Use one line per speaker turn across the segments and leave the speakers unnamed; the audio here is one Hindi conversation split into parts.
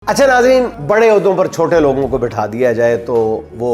अच्छा नाज़रीन, बड़े ओहदों पर छोटे लोगों को बिठा दिया जाए तो वो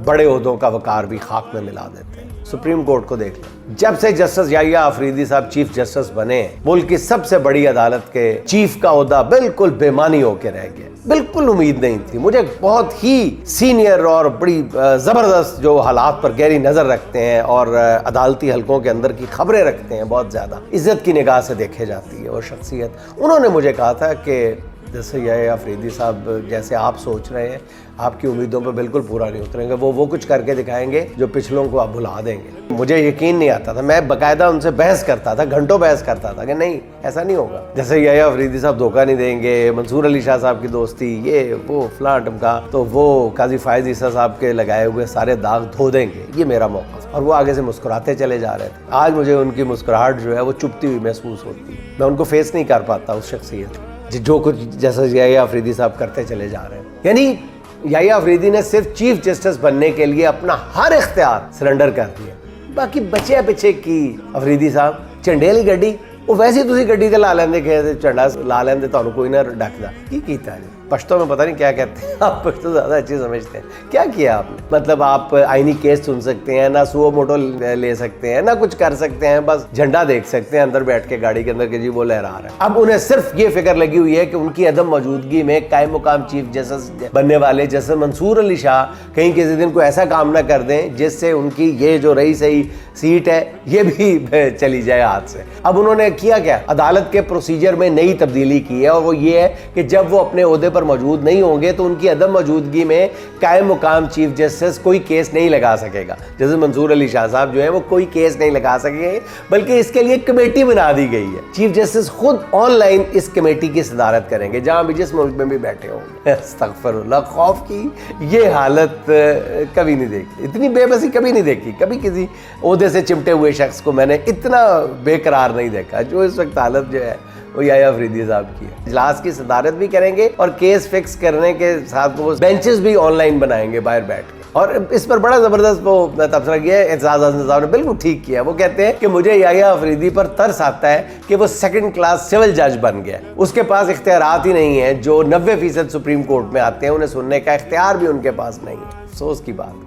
बड़े ओहदों का वकार भी खाक में मिला देते हैं। सुप्रीम कोर्ट को देख लो, जब से जस्टिस याहिया अफरीदी साहब चीफ जस्टिस बने, मुल्क की सबसे बड़ी अदालत के चीफ का ओहदा बिल्कुल बेमानी होकर रह गया। बिल्कुल उम्मीद नहीं थी। मुझे बहुत ही सीनियर और बड़ी जबरदस्त जो हालात पर गहरी नजर रखते हैं और अदालती हलकों के अंदर की खबरें रखते हैं, बहुत ज्यादा इज्जत की निगाह से देखे जाती है वो शख्सियत। उन्होंने मुझे कहा था कि जैसे याहिया अफरीदी साहब जैसे आप सोच रहे हैं, आपकी उम्मीदों पर बिल्कुल पूरा नहीं उतरेंगे। वो कुछ करके दिखाएंगे जो पिछलों को आप भुला देंगे। मुझे यकीन नहीं आता था, मैं बाकायदा उनसे बहस करता था, घंटों बहस करता था कि नहीं, ऐसा नहीं होगा। जैसे याहिया अफरीदी साहब धोखा नहीं देंगे, मंसूर अली शाह साहब की दोस्ती, ये वो फलां टमका, तो वो काजी फायज ईसा साहब के लगाए हुए सारे दाग धो देंगे, ये मेरा मौका। और वो आगे से मुस्कुराते चले जा रहे थे। आज मुझे उनकी मुस्कुराहट जो है वो चुभती हुई महसूस होती है। मैं उनको फेस नहीं कर पाता उस शख्सियत जो कुछ जैसे याहिया अफरीदी साहब करते चले जा रहे हैं। यानी याहिया अफरीदी ने सिर्फ चीफ जस्टिस बनने के लिए अपना हर इख्तियार सरेंडर कर दिया। बाकी बचे पिछे की अफरीदी साहब झंडे वाली गड्डी वो वैसे ही तुम गड्डी ते ला लेंदे कि झंडा ला लेंदे, तुहानू कोई ना डकदा। की कीता है पश्तो में पता नहीं क्या कहते हैं, आप पश्तो ज़्यादा अच्छी समझते हैं। क्या किया आपने? मतलब आप आईनी केस सुन सकते हैं ना, सुओ मोटो ले सकते हैं ना, कुछ कर सकते हैं, बस झंडा देख सकते हैं अंदर बैठ के गाड़ी के अंदर के जी वो लहरा रहा है। अब उन्हें सिर्फ ये फिक्र लगी हुई है कि उनकी अदम मौजूदगी में कायम मुकाम चीफ जस्टिस बनने वाले जैसे मंसूर अली शाह कहीं किसी दिन को ऐसा काम ना कर दें जिससे उनकी ये जो रही सही सीट है ये भी चली जाए हाथ से। अब उन्होंने किया क्या? अदालत के प्रोसीजर में नई तब्दीली की है और वो ये है कि जब वो अपने ओहदे पर मौजूद नहीं होंगे तो उनकी अदम मौजूदगी में कायम मुकाम चीफ जस्टिस कोई केस नहीं लगा सकेगा। जैसे मंसूर अली शाह साहब जो है वो कोई केस नहीं लगा सकेंगे, बल्कि इसके लिए कमेटी बना दी गई है। चीफ जस्टिस खुद ऑनलाइन इस कमेटी की सदारत करेंगे, जहां भी जिस मुल्क में भी बैठे होंगे। अस्तगफिरुल्लाह, खौफ की ये हालत कभी नहीं देखी, इतनी बेबसी कभी नहीं देखी। कभी किसी ओहदे से चिमटे हुए शख्स को मैंने इतना बेकरार नहीं देखा जो इस वक्त हालत जो है वो याहिया अफरीदी साहब की है। इजलास की सदारत भी करेंगे और केस फिक्स करने के साथ वो बेंचेस भी ऑनलाइन बनाएंगे बाहर बैठ के। और इस पर बड़ा जबरदस्त वो तबसरा किया है, एजाज हसन साहब ने बिल्कुल ठीक किया। वो कहते हैं कि मुझे याहिया अफरीदी पर तरस आता है कि वो सेकंड क्लास सिविल जज बन गया। उसके पास इख्तियारात ही नहीं है जो 90% सुप्रीम कोर्ट में आते हैं, उन्हें सुनने का इख्तियार भी उनके पास नहीं है। अफसोस की बात।